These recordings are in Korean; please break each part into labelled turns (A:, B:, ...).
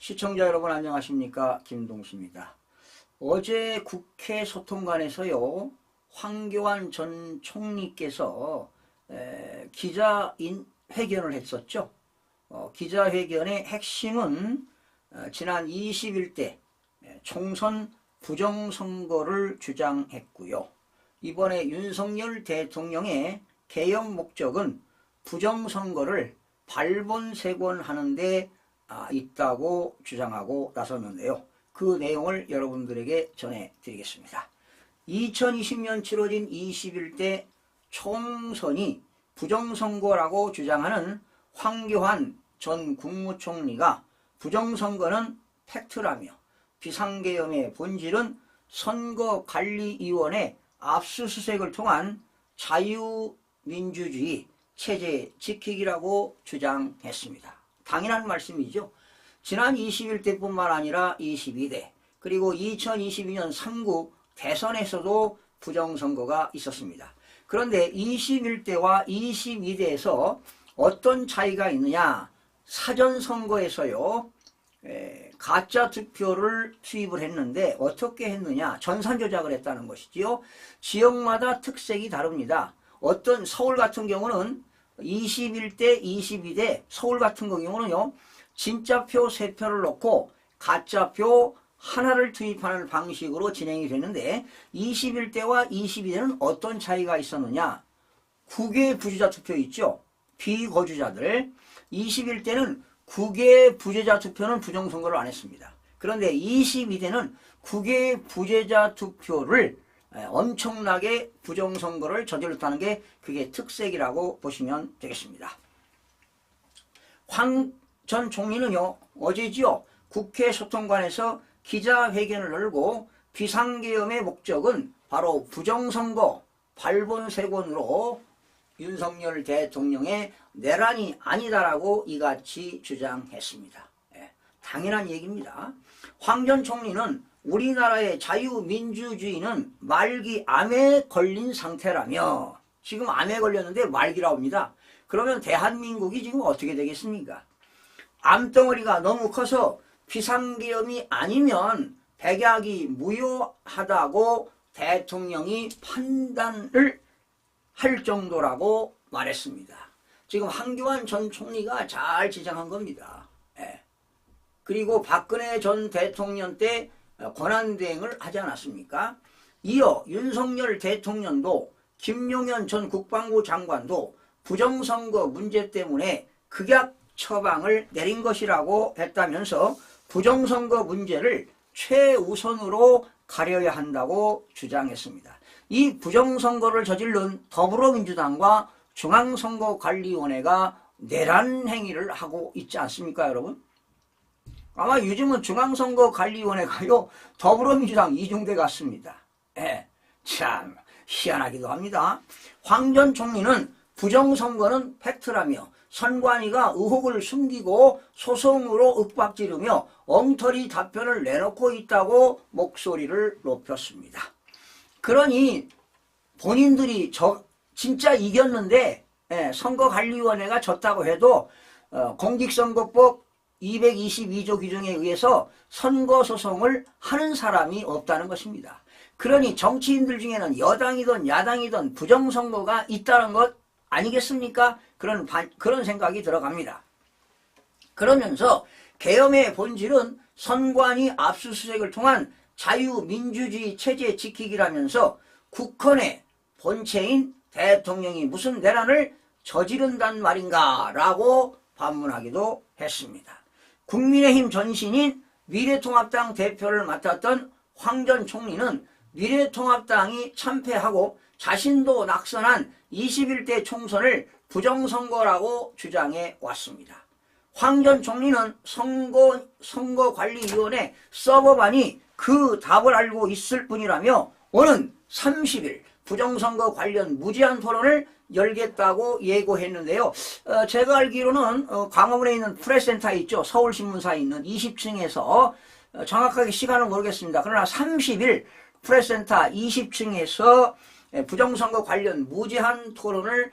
A: 시청자 여러분 안녕하십니까? 김동수입니다. 어제 국회 소통관에서요, 황교안 전 총리께서 기자회견을 했었죠. 기자회견의 핵심은 지난 21대 총선 부정선거를 주장했고요. 이번에 윤석열 대통령의 개혁 목적은 부정선거를 발본색원하는 데 있다고 주장하고 나섰는데요. 그 내용을 여러분들에게 전해드리겠습니다. 2020년 치러진 21대 총선이 부정선거라고 주장하는 황교안 전 국무총리가 부정선거는 팩트라며 비상계엄의 본질은 선거관리위원회 압수수색을 통한 자유민주주의 체제 지키기라고 주장했습니다. 당연한 말씀이죠. 지난 21대뿐만 아니라 22대 그리고 2022년 3구 대선에서도 부정선거가 있었습니다. 그런데 21대와 22대에서 어떤 차이가 있느냐? 사전선거에서요, 가짜 투표를 투입을 했는데 어떻게 했느냐? 전산조작을 했다는 것이지요. 지역마다 특색이 다릅니다. 어떤 서울 같은 경우는 21대, 22대 서울 같은 경우는요, 진짜표 3표를 넣고 가짜표 하나를 투입하는 방식으로 진행이 되는데 21대와 22대는 어떤 차이가 있었느냐? 국외 부재자 투표 있죠? 비거주자들. 21대는 국외 부재자 투표는 부정선거를 안 했습니다. 그런데 22대는 국외 부재자 투표를 엄청나게 부정선거를 저질렀다는 게 그게 특색이라고 보시면 되겠습니다. 황 전 총리는요, 어제지요, 국회 소통관에서 기자회견을 열고 비상계엄의 목적은 바로 부정선거 발본색원으로 윤석열 대통령의 내란이 아니다라고 이같이 주장했습니다. 당연한 얘기입니다. 황 전 총리는 우리나라의 자유민주주의는 말기 암에 걸린 상태라며, 지금 암에 걸렸는데 말기라고 합니다. 그러면 대한민국이 지금 어떻게 되겠습니까? 암덩어리가 너무 커서 비상계엄이 아니면 백약이 무효하다고 대통령이 판단을 할 정도라고 말했습니다. 지금 황교안 전 총리가 잘 지적한 겁니다. 그리고 박근혜 전 대통령 때 권한대행을 하지 않았습니까? 이어 윤석열 대통령도 김용현 전 국방부 장관도 부정선거 문제 때문에 극약 처방을 내린 것이라고 했다면서 부정선거 문제를 최우선으로 가려야 한다고 주장했습니다. 이 부정선거를 저지른 더불어민주당과 중앙선거관리위원회가 내란 행위를 하고 있지 않습니까, 여러분? 아마 요즘은 중앙선거관리위원회가요, 더불어민주당 이중대 같습니다. 참 희한하기도 합니다. 황 전 총리는 부정선거는 팩트라며 선관위가 의혹을 숨기고 소송으로 윽박지르며 엉터리 답변을 내놓고 있다고 목소리를 높였습니다. 그러니 본인들이 진짜 이겼는데 선거관리위원회가 졌다고 해도 공직선거법 222조 규정에 의해서 선거소송을 하는 사람이 없다는 것입니다. 그러니 정치인들 중에는 여당이든 야당이든 부정선거가 있다는 것 아니겠습니까? 그런 생각이 들어갑니다. 그러면서 계엄의 본질은 선관위 압수수색을 통한 자유민주주의 체제 지키기라면서 국헌의 본체인 대통령이 무슨 내란을 저지른단 말인가 라고 반문하기도 했습니다. 국민의힘 전신인 미래통합당 대표를 맡았던 황 전 총리는 미래통합당이 참패하고 자신도 낙선한 21대 총선을 부정선거라고 주장해 왔습니다. 황 전 총리는 선거관리위원회 서버반이 그 답을 알고 있을 뿐이라며 오는 30일 부정선거 관련 무제한 토론을 열겠다고 예고했는데요. 제가 알기로는 광화문에 있는 프레스센터 있죠. 서울신문사에 있는 20층에서 정확하게 시간은 모르겠습니다. 그러나 30일 프레스센터 20층에서 부정선거 관련 무제한 토론을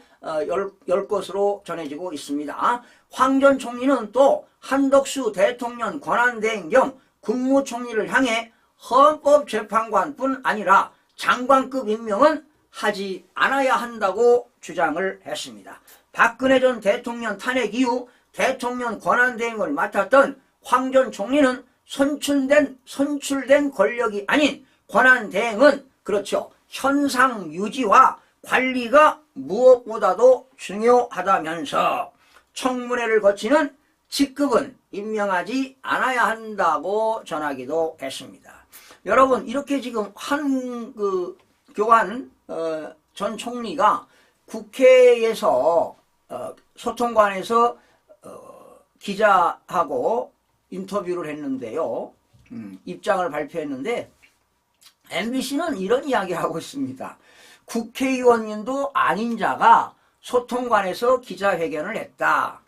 A: 열 것으로 전해지고 있습니다. 황 전 총리는 또 한덕수 대통령 권한대행 겸 국무총리를 향해 헌법재판관뿐 아니라 장관급 임명은 하지 않아야 한다고 주장을 했습니다. 박근혜 전 대통령 탄핵 이후 대통령 권한대행을 맡았던 황 전 총리는 선출된 권력이 아닌 권한대행은 그렇죠. 현상 유지와 관리가 무엇보다도 중요하다면서 청문회를 거치는 직급은 임명하지 않아야 한다고 전하기도 했습니다. 여러분, 이렇게 지금 교안 전 총리가 국회에서 소통관에서 기자하고 인터뷰를 했는데요. 입장을 발표했는데 MBC는 이런 이야기를 하고 있습니다. 국회의원님도 아닌 자가 소통관에서 기자회견을 했다.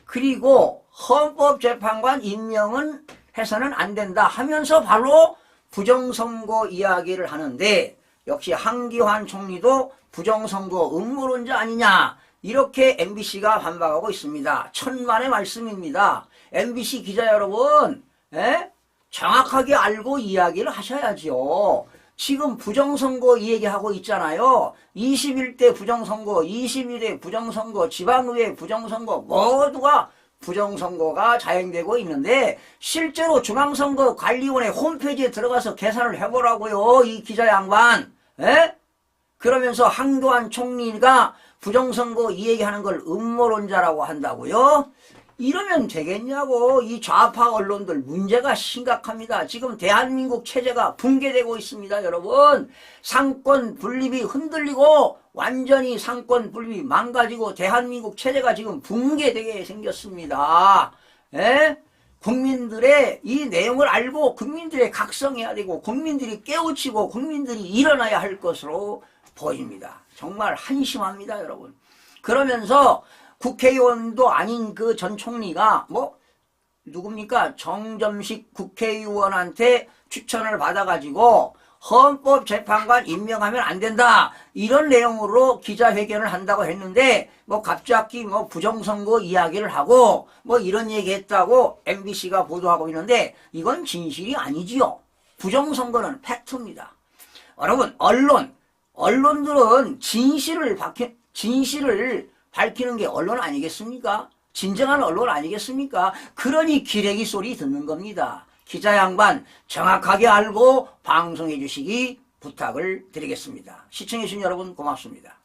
A: 그리고 헌법재판관 임명은 해서는 안 된다 하면서 바로 부정선거 이야기를 하는데 역시 한기환 총리도 부정선거 음모론자 아니냐 이렇게 MBC가 반박하고 있습니다. 천만의 말씀입니다. MBC 기자 여러분, 정확하게 알고 이야기를 하셔야죠. 지금 부정선거 얘기하고 있잖아요. 21대 부정선거, 22대 부정선거, 지방의회 부정선거 모두가 부정선거가 자행되고 있는데 실제로 중앙선거관리원회 홈페이지에 들어가서 계산을 해보라고요. 이 기자 양반. 그러면서 한교안 총리가 부정선거 이 얘기하는 걸 음모론자라고 한다고요? 이러면 되겠냐고. 이 좌파 언론들 문제가 심각합니다. 지금 대한민국 체제가 붕괴되고 있습니다. 여러분, 상권 분립이 흔들리고 완전히 상권 분립이 망가지고 대한민국 체제가 지금 붕괴되게 생겼습니다. 국민들의 이 내용을 알고 국민들의 각성해야 되고 국민들이 깨우치고 국민들이 일어나야 할 것으로 보입니다. 정말 한심합니다, 여러분. 그러면서 국회의원도 아닌 그 전 총리가 누굽니까? 정점식 국회의원한테 추천을 받아가지고 헌법재판관 임명하면 안 된다. 이런 내용으로 기자회견을 한다고 했는데 갑자기 부정선거 이야기를 하고 이런 얘기했다고 MBC가 보도하고 있는데 이건 진실이 아니지요. 부정선거는 팩트입니다. 여러분, 언론들은 진실을 밝히는 게 언론 아니겠습니까? 진정한 언론 아니겠습니까? 그러니 기레기 소리 듣는 겁니다. 기자 양반 정확하게 알고 방송해 주시기 부탁을 드리겠습니다. 시청해 주신 여러분 고맙습니다.